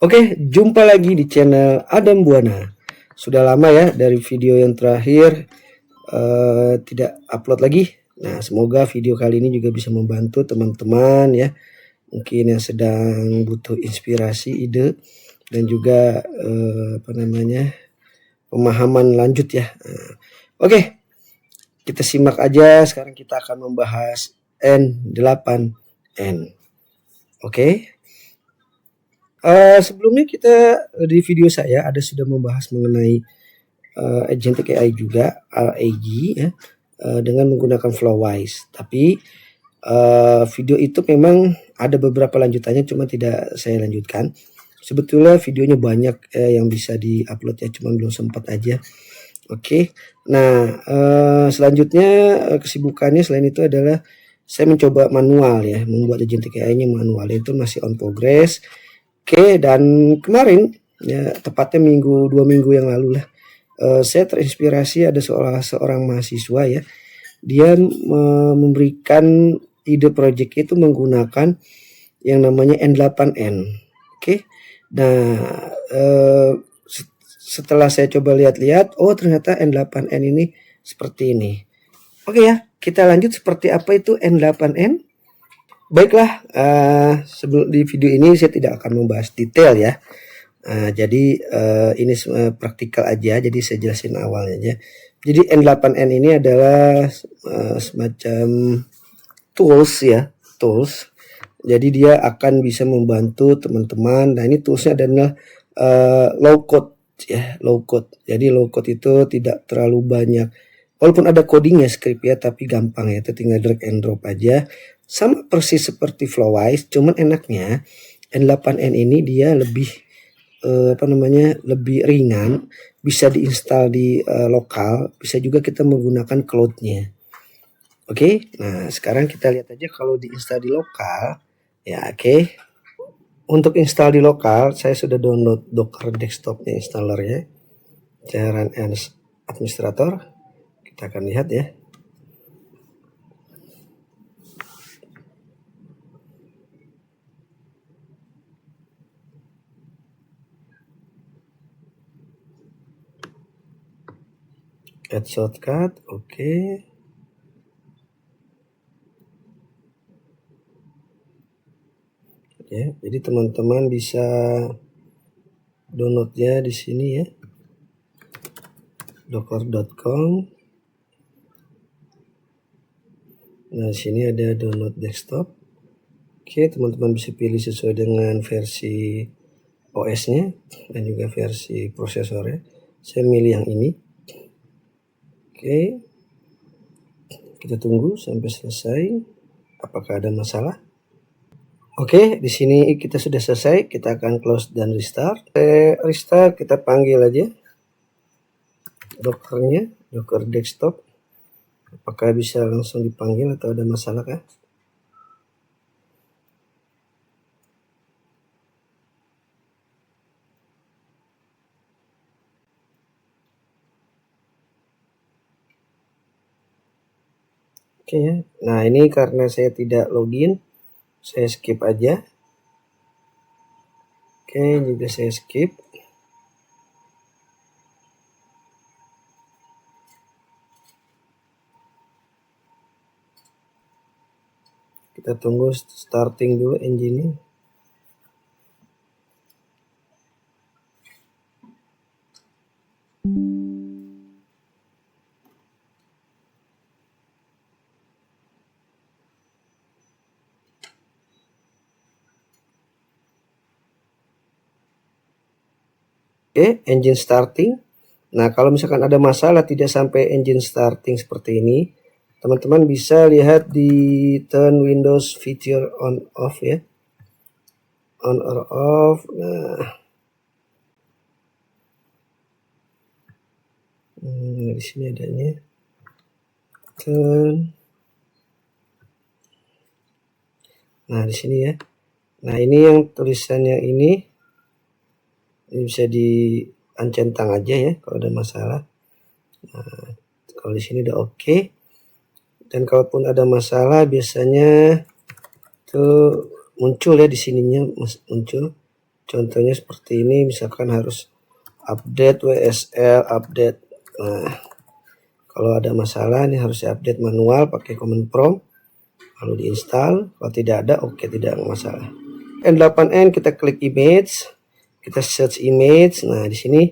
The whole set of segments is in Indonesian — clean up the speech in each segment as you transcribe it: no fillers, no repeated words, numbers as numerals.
Oke, jumpa lagi di channel Adam Buana. Sudah lama ya dari video yang terakhir tidak upload lagi. Nah, semoga video kali ini juga bisa membantu teman-teman ya, mungkin yang sedang butuh inspirasi, ide, dan juga pemahaman lanjut ya. Oke, kita simak aja. Sekarang kita akan membahas N8N. Oke. Sebelumnya kita di video saya ada sudah membahas mengenai agentic AI juga, RAG ya, dengan menggunakan Flowise. Tapi video itu memang ada beberapa lanjutannya, cuma tidak saya lanjutkan. Sebetulnya videonya banyak yang bisa diupload ya, cuma belum sempat aja. Oke. Nah, selanjutnya kesibukannya selain itu adalah saya mencoba manual ya, membuat agentic AI-nya manual. Itu masih on progress. Oke, dan kemarin ya tepatnya 2 minggu yang lalu lah, saya terinspirasi ada seorang mahasiswa ya, dia memberikan ide proyek itu menggunakan yang namanya N8N. Oke, nah setelah saya coba lihat-lihat, oh ternyata N8N ini seperti ini. Oke ya, kita lanjut seperti apa itu N8N. Baiklah, sebelum di video ini saya tidak akan membahas detail ya. Jadi ini praktikal aja, jadi saya jelasin awalnya aja. Jadi N8N ini adalah semacam tools ya, tools. Jadi dia akan bisa membantu teman-teman. Nah ini toolsnya adalah low code ya, low code. Jadi low code itu tidak terlalu banyak. Walaupun ada codingnya script ya, tapi gampang ya, itu tinggal drag and drop aja. Sama persis seperti Flowise, cuman enaknya N8N ini dia lebih lebih ringan, bisa diinstal di lokal, bisa juga kita menggunakan cloud-nya. Oke, nah sekarang kita lihat aja kalau diinstal di lokal ya. Oke, untuk install di lokal saya sudah download Docker desktopnya, installernya. Saya run as administrator, kita akan lihat ya. Add shortcut, oke. Ya, jadi teman-teman bisa downloadnya di sini ya, docker.com. Nah, sini ada download desktop. Oke, teman-teman bisa pilih sesuai dengan versi OS-nya dan juga versi prosesornya. Saya milih yang ini. Oke, kita tunggu sampai selesai. Apakah ada masalah? Oke, di sini kita sudah selesai. Kita akan close dan restart. Restart, kita panggil aja Dockernya, Docker desktop. Apakah bisa langsung dipanggil atau ada masalah kah? Oke ya. Nah, ini karena saya tidak login, saya skip aja. Oke, juga saya skip. Kita tunggu starting dulu engine-nya. Oke, engine starting. Nah, kalau misalkan ada masalah tidak sampai engine starting seperti ini, teman-teman bisa lihat di turn Windows feature on off ya. On or off. Nah, di sini adanya turn. Nah, di sini ya. Nah, ini yang tulisannya ini bisa diancentang aja ya kalau ada masalah. Nah, kalau di sini udah oke. Dan kalaupun ada masalah biasanya tuh muncul ya, di sininya muncul. Contohnya seperti ini, misalkan harus update WSL, update. Nah, kalau ada masalah ini harus update manual pakai command prompt, lalu diinstal. Kalau tidak ada, oke, tidak masalah. N8N kita klik image, kita search image. Nah, di sini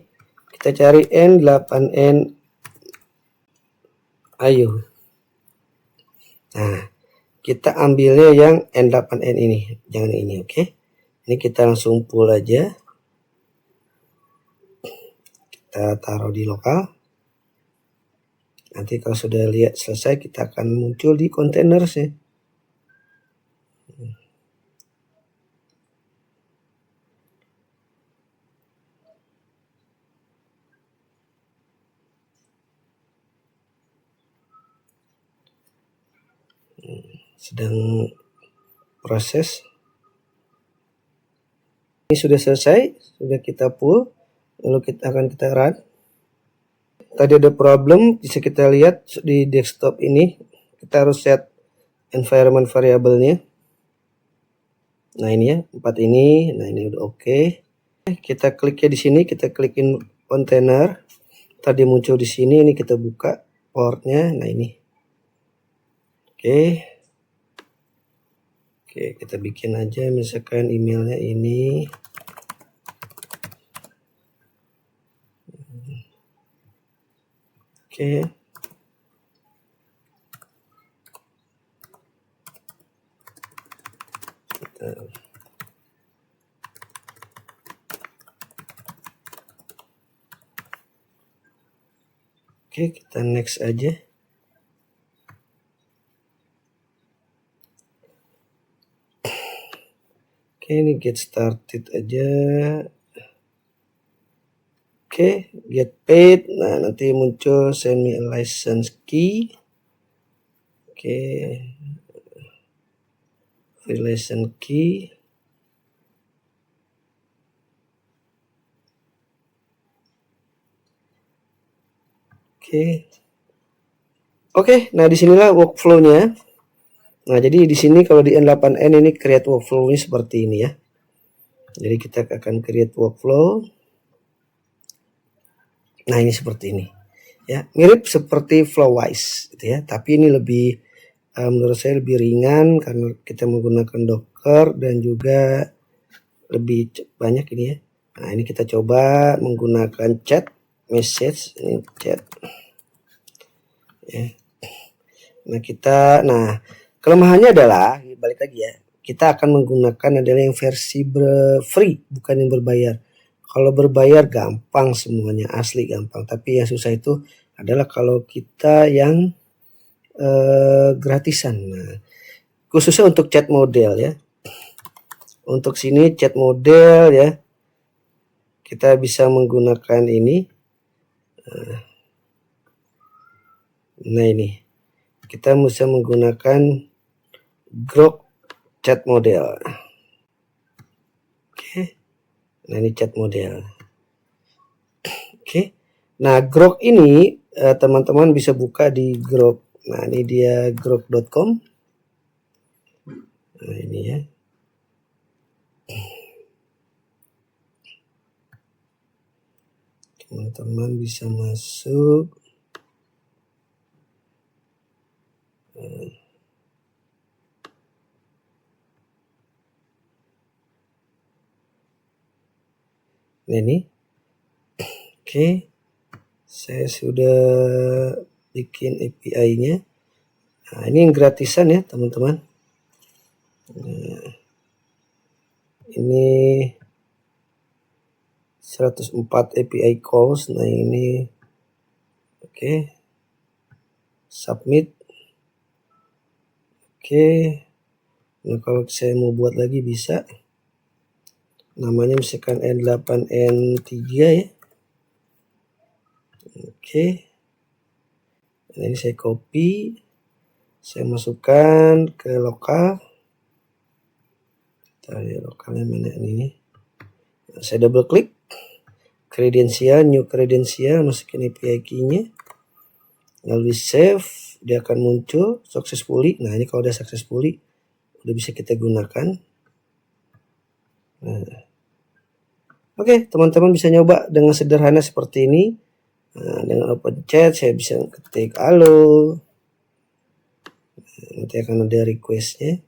kita cari N8N ayo. Nah, kita ambilnya yang N8N ini, jangan ini, oke. Ini kita langsung pull aja. Kita taruh di lokal. Nanti kalau sudah lihat selesai, kita akan muncul di kontainer sih. Sedang proses. Ini sudah selesai, sudah kita pull, lalu kita run. Tadi ada problem, bisa kita lihat di desktop ini, kita harus set environment variable-nya. Nah ini ya, 4 ini, nah ini udah oke. Kita kliknya di sini, kita klikin kontainer. Tadi muncul di sini, ini kita buka portnya, nah ini. Oke. Oke, kita bikin aja misalkan emailnya ini. Oke. Oke, kita next aja. Oke, ini get started aja. Oke, get paid. Nah, nanti muncul send me a license key. Oke, free license key. Oke, nah disinilah workflow-nya. Nah, jadi di sini kalau di N8N ini create workflow-nya seperti ini ya. Jadi kita akan create workflow. Nah, ini seperti ini. Ya, mirip seperti Flowise gitu ya, tapi ini lebih menurut saya lebih ringan karena kita menggunakan Docker dan juga lebih banyak ini ya. Nah, ini kita coba menggunakan chat message, ini chat. Ya. Nah, kelemahannya adalah balik lagi ya. Kita akan menggunakan adalah yang versi free, bukan yang berbayar. Kalau berbayar gampang semuanya, asli gampang. Tapi yang susah itu adalah kalau kita yang gratisan. Nah, khususnya untuk chat model ya. Untuk sini chat model ya. Kita bisa menggunakan ini. Nah ini. Kita bisa menggunakan Grok chat model. Oke. Nah ini chat model. Oke. Nah Grok ini teman-teman bisa buka di Grok. Nah ini dia grok.com. Nah ini ya. Teman-teman bisa masuk. Nah ini. Oke. Saya sudah bikin API-nya. Nah, ini yang gratisan ya, teman-teman. Nah, ini 104 API calls. Nah, ini oke. Submit. Oke. Nah, kalau saya mau buat lagi bisa. Namanya misalkan N8N3 ya. Oke. Nah, ini saya copy. Saya masukkan ke lokal. Tadi lokalnya mana ini? Nah, saya double klik. Kredensial, new kredensial, masukin API key-nya. Lalu di save, dia akan muncul successfully. Nah, ini kalau udah successfully, udah bisa kita gunakan. Nah, Oke, teman-teman bisa nyoba dengan sederhana seperti ini. Nah, dengan open chat saya bisa ketik halo. Nanti akan ada requestnya.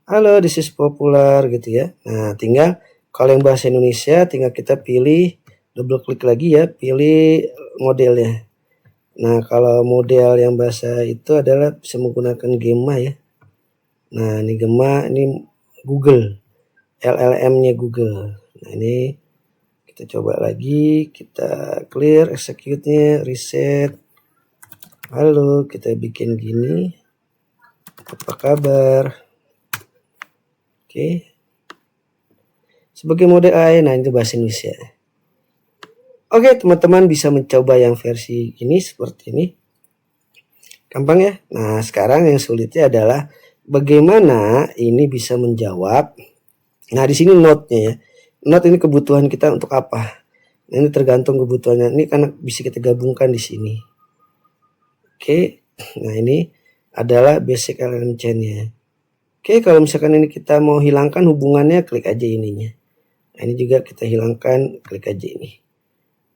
Halo, this is popular gitu ya. Nah, tinggal kalau yang bahasa Indonesia tinggal kita pilih, double klik lagi ya, pilih modelnya. Nah, kalau model yang bahasa itu adalah bisa menggunakan Gemma ya. Nah, ini Gemma, ini Google, LLM-nya Google. Nah, ini kita coba lagi, kita clear, execute-nya, reset. Halo, kita bikin gini. Apa kabar? Oke. Sebagai model AI, nah itu bahasa Indonesia. Oke, teman-teman bisa mencoba yang versi ini seperti ini. Gampang ya? Nah, sekarang yang sulitnya adalah bagaimana ini bisa menjawab. Nah, di sini note-nya ya. Note ini kebutuhan kita untuk apa? Nah, ini tergantung kebutuhannya. Ini karena bisa kita gabungkan di sini. Oke. Nah, ini adalah basic LLM chain-nya. Oke, kalau misalkan ini kita mau hilangkan hubungannya, klik aja ininya. Nah, ini juga kita hilangkan, klik aja ini.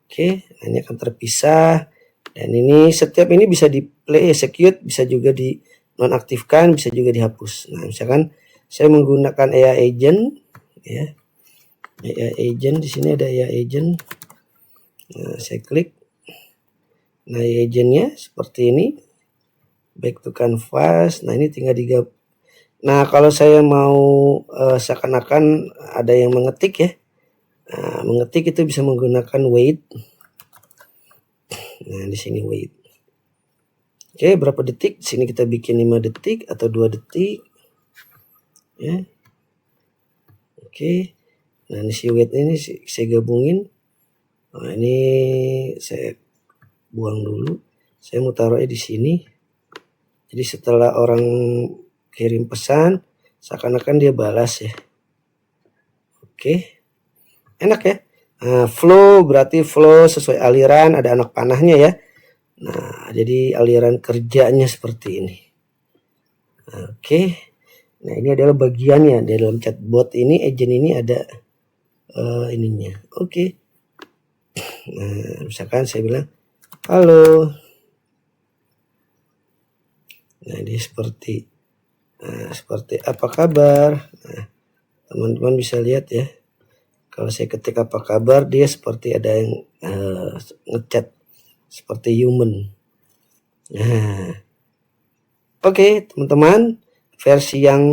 Oke, nah ini akan terpisah. Dan ini setiap ini bisa di play execute, bisa juga di nonaktifkan, bisa juga dihapus. Nah, misalkan saya menggunakan AI agent ya. AI agent di sini ada AI agent. Nah, saya klik. Nah, AI agentnya seperti ini. Back to canvas. Nah, ini tinggal digabung. Nah, kalau saya mau seakan-akan ada yang mengetik ya. Nah, mengetik itu bisa menggunakan wait. Nah, di sini wait. Oke, berapa detik? Di sini kita bikin 5 detik atau 2 detik. Ya. Oke. Nah, ini si wait ini saya gabungin. Nah, ini saya buang dulu. Saya mau taruhnya di sini. Jadi setelah orang kirim pesan, seakan-akan dia balas ya. Oke. Enak ya. Nah, flow berarti flow sesuai aliran, ada anak panahnya ya. Nah, jadi aliran kerjanya seperti ini. Oke. Nah, ini adalah bagiannya. Di dalam chatbot ini, agent ini ada ininya. Oke. Nah, misalkan saya bilang, halo. Nah, ini seperti apa kabar? Nah, teman-teman bisa lihat ya. Kalau saya ketik apa kabar, dia seperti ada yang ngechat seperti human. Nah, oke, teman-teman, versi yang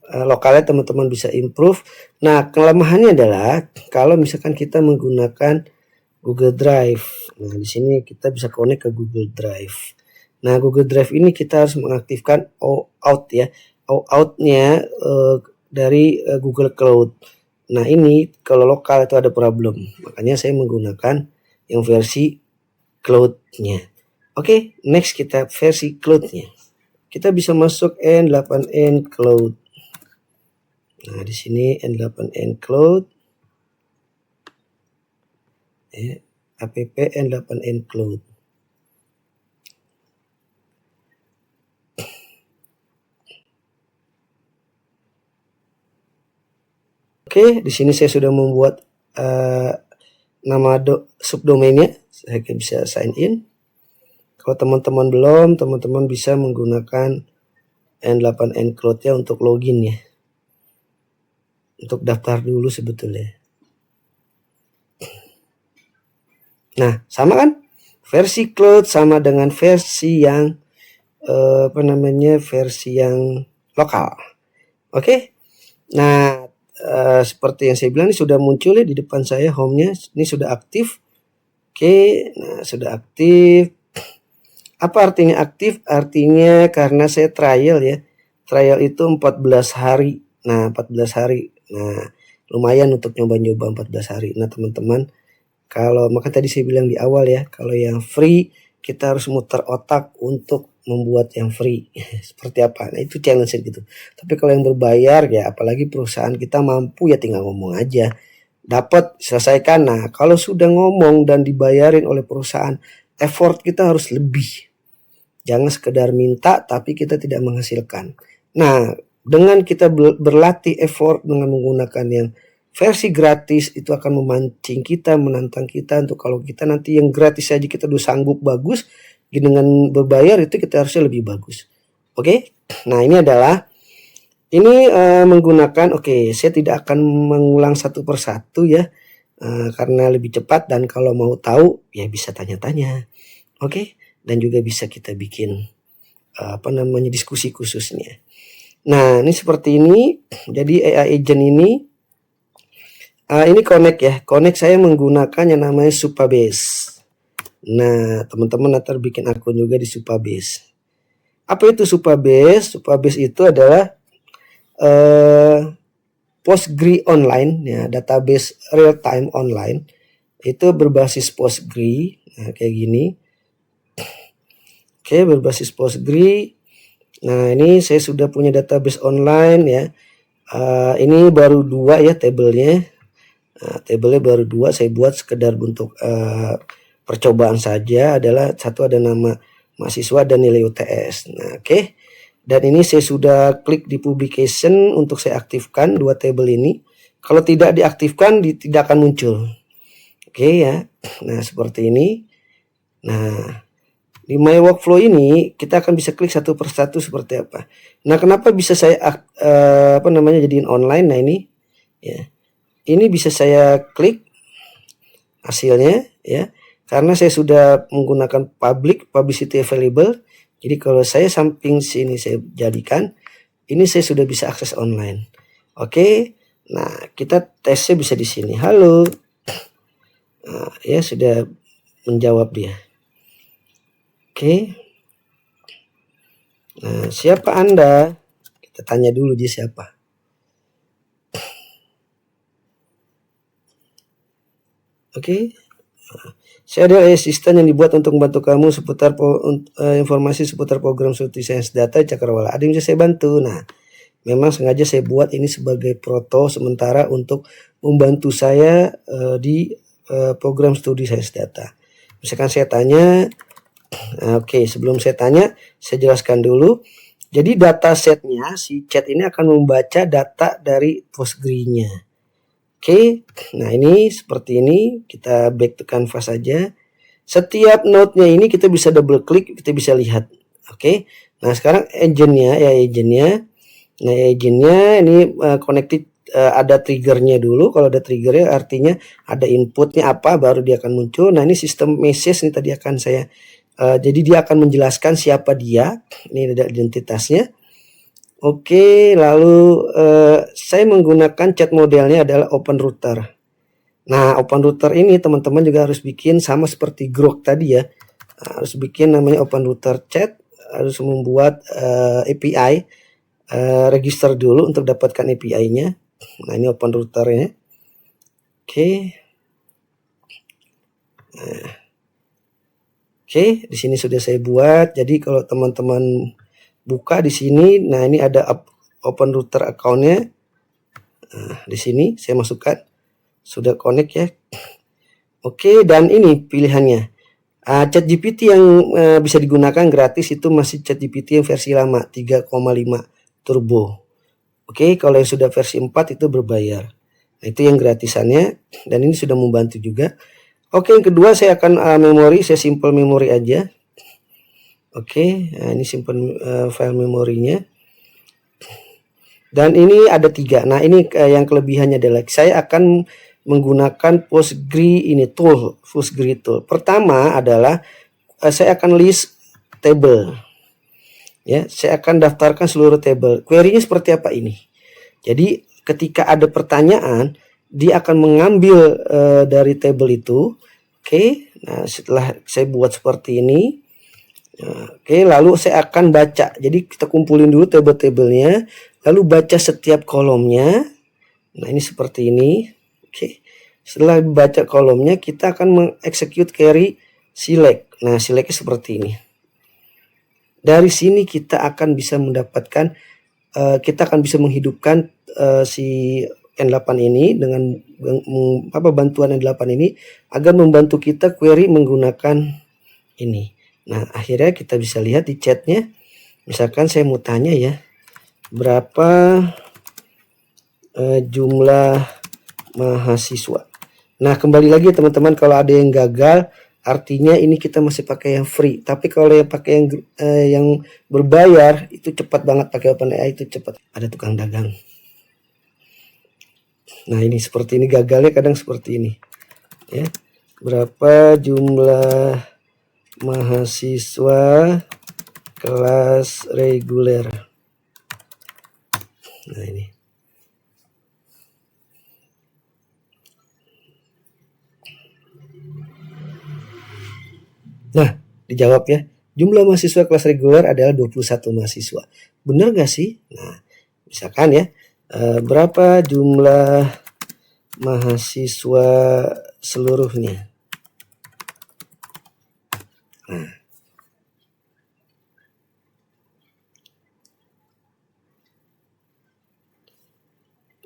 lokalnya teman-teman bisa improve. Nah, kelemahannya adalah kalau misalkan kita menggunakan Google Drive. Nah, di sini kita bisa connect ke Google Drive. Nah, Google Drive ini kita harus mengaktifkan OAuth ya. OAuth-nya dari Google Cloud. Nah, ini kalau lokal itu ada problem. Makanya saya menggunakan yang versi cloud-nya. Oke, next kita versi cloud-nya. Kita bisa masuk N8N Cloud. Nah, di sini N8N Cloud. Ya, app N8N Cloud. Oke, di sini saya sudah membuat nama subdomainnya. Saya bisa sign in. Kalau teman-teman belum, teman-teman bisa menggunakan N8N Cloud ya untuk login ya. Untuk daftar dulu sebetulnya. Nah, sama kan? Versi cloud sama dengan versi yang versi yang lokal. Oke. Nah, seperti yang saya bilang ini sudah muncul ya di depan saya home-nya. Ini sudah aktif. Oke, nah sudah aktif. Apa artinya aktif? Artinya karena saya trial ya. Trial itu 14 hari. Nah, 14 hari. Nah, lumayan untuk nyoba-nyoba 14 hari. Nah, teman-teman, kalau maka tadi saya bilang di awal ya, kalau yang free kita harus muter otak untuk membuat yang free. Seperti apa? Nah, itu challenge gitu. Tapi kalau yang berbayar ya, apalagi perusahaan kita mampu ya tinggal ngomong aja. Dapat selesaikan. Nah, kalau sudah ngomong dan dibayarin oleh perusahaan, effort kita harus lebih. Jangan sekedar minta tapi kita tidak menghasilkan. Nah, dengan kita berlatih effort dengan menggunakan yang versi gratis itu akan memancing kita, menantang kita untuk kalau kita nanti yang gratis saja kita udah sanggup bagus, dengan berbayar itu kita harusnya lebih bagus. Oke, nah ini adalah menggunakan, saya tidak akan mengulang satu persatu ya, karena lebih cepat, dan kalau mau tahu ya bisa tanya-tanya. Oke, dan juga bisa kita bikin diskusi khususnya. Nah, ini seperti ini. Jadi AI agent ini connect ya. Connect saya menggunakan yang namanya Supabase. Nah, teman-teman nanti bikin akun juga di Supabase. Apa itu Supabase? Supabase itu adalah Postgre online ya, database real time online. Itu berbasis Postgre. Nah, kayak gini. Oke, berbasis Postgre. Nah, ini saya sudah punya database online ya. Ini baru 2 ya tabelnya. Tabelnya baru 2, saya buat sekedar untuk percobaan saja. Adalah satu ada nama mahasiswa dan nilai UTS. Nah, oke. Dan ini saya sudah klik di publication untuk saya aktifkan 2 tabel ini. Kalau tidak diaktifkan tidak akan muncul. Oke ya. Nah, seperti ini. Nah, di My Workflow ini kita akan bisa klik satu persatu seperti apa. Nah, kenapa bisa saya jadiin online? Nah, ini ya. Ini bisa saya klik hasilnya ya. Karena saya sudah menggunakan publicity available. Jadi kalau saya samping sini saya jadikan, ini saya sudah bisa akses online. Oke. Nah, kita tesnya bisa di sini. Halo. Nah, ya sudah menjawab dia. Oke. Nah, siapa Anda? Kita tanya dulu dia siapa. Oke. Saya adalah asisten yang dibuat untuk membantu kamu seputar informasi seputar program studi sains data Cakrawala. Ada yang bisa saya bantu? Nah, memang sengaja saya buat ini sebagai proto sementara untuk membantu saya di program studi sains data. Misalkan saya tanya, oke, sebelum saya tanya, saya jelaskan dulu. Jadi data setnya, si chat ini akan membaca data dari Postgre-nya. Oke, nah ini seperti ini. Kita back to canvas saja. Setiap node-nya ini kita bisa double klik, kita bisa lihat. Oke, nah sekarang agent-nya. Nah, agent-nya ini connected, ada triggernya dulu. Kalau ada triggernya artinya ada inputnya apa, baru dia akan muncul. Nah, ini sistem message ini tadi akan saya jadi dia akan menjelaskan siapa dia. Ini ada identitasnya. Oke, lalu saya menggunakan chat modelnya adalah Open Router. Nah, Open Router ini teman-teman juga harus bikin sama seperti Grok tadi ya. Harus bikin namanya Open Router Chat, harus membuat API, register dulu untuk dapatkan API-nya. Nah, ini Open Router-nya. Oke. Nah. Oke, di sini sudah saya buat. Jadi kalau teman-teman buka di sini, nah ini ada Open Router account-nya. Nah, di sini saya masukkan, sudah connect ya. Oke, dan ini pilihannya. ChatGPT yang bisa digunakan gratis itu masih ChatGPT yang versi lama 3,5 Turbo. Oke, kalau yang sudah versi 4 itu berbayar. Nah, itu yang gratisannya, dan ini sudah membantu juga. Oke, yang kedua saya akan memori, saya simple memori aja. Oke, nah ini simpan file memorinya. Dan ini ada 3. Nah, ini yang kelebihannya adalah saya akan menggunakan Postgre tool. Pertama adalah saya akan list table. Ya, saya akan daftarkan seluruh table. Query-nya seperti apa ini? Jadi, ketika ada pertanyaan, dia akan mengambil dari table itu. Oke, nah setelah saya buat seperti ini, oke, lalu saya akan baca. Jadi kita kumpulin dulu table-tablenya, lalu baca setiap kolomnya. Nah, ini seperti ini. Oke, setelah baca kolomnya, kita akan mengexecute query select. Nah, selectnya seperti ini. Dari sini kita akan bisa mendapatkan, kita akan bisa menghidupkan si N8 ini dengan bantuan N8 ini agar membantu kita query menggunakan ini. Nah, akhirnya kita bisa lihat di chatnya. Misalkan saya mau tanya ya, berapa jumlah mahasiswa. Nah, kembali lagi teman-teman, kalau ada yang gagal artinya ini kita masih pakai yang free. Tapi kalau yang pakai yang berbayar itu cepat banget, pakai OpenAI itu cepat. Ada tukang dagang. Nah, ini seperti ini, gagalnya kadang seperti ini. Ya. Berapa jumlah mahasiswa kelas reguler? Nah, ini. Nah, dijawab ya. Jumlah mahasiswa kelas reguler adalah 21 mahasiswa. Benar nggak sih? Nah, misalkan ya, berapa jumlah mahasiswa seluruhnya? Nah.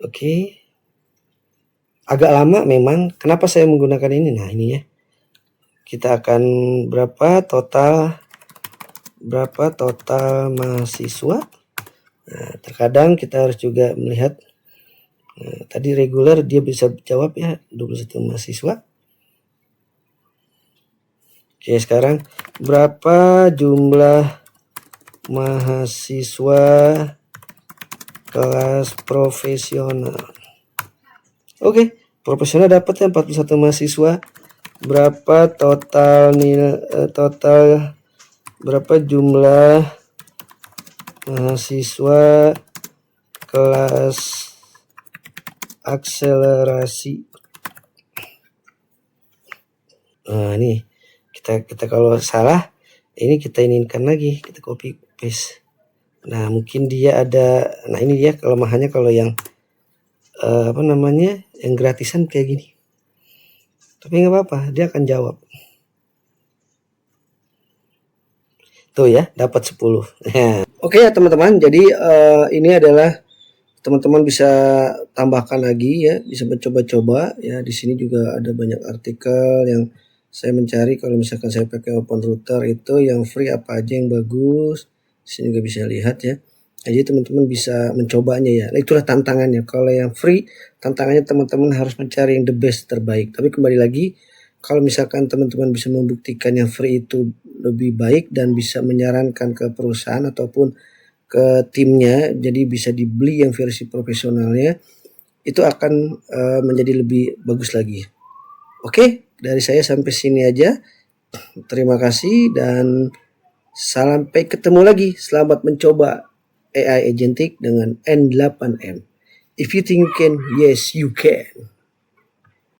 Oke. Agak lama memang. Kenapa saya menggunakan ini? Nah, ini ya. Kita akan berapa total mahasiswa? Nah, terkadang kita harus juga melihat, tadi reguler dia bisa jawab ya 21 mahasiswa. Oke, sekarang berapa jumlah mahasiswa kelas profesional? Oke, profesional dapat ya 41 mahasiswa. Berapa total berapa jumlah mahasiswa kelas akselerasi? Nah, ini kita kalau salah ini kita inginkan lagi, kita copy paste. Nah, mungkin dia ada, nah ini dia kelemahannya kalau yang yang gratisan kayak gini. Tapi nggak apa-apa, dia akan jawab. Tuh ya, dapat 10. Oke ya teman-teman, jadi ini adalah teman-teman bisa tambahkan lagi ya, bisa mencoba-coba ya. Di sini juga ada banyak artikel yang saya mencari. Kalau misalkan saya pakai OpenRouter itu yang free apa aja yang bagus. Di sini juga bisa lihat ya. Jadi teman-teman bisa mencobanya ya. Nah, itulah tantangannya. Kalau yang free, tantangannya teman-teman harus mencari yang the best, terbaik. Tapi kembali lagi, kalau misalkan teman-teman bisa membuktikan yang free itu lebih baik dan bisa menyarankan ke perusahaan ataupun ke timnya, jadi bisa dibeli yang versi profesionalnya, itu akan menjadi lebih bagus lagi. Oke, dari saya sampai sini aja. Terima kasih dan sampai ketemu lagi. Selamat mencoba AI Agentic dengan N8M. If you think you can, yes you can.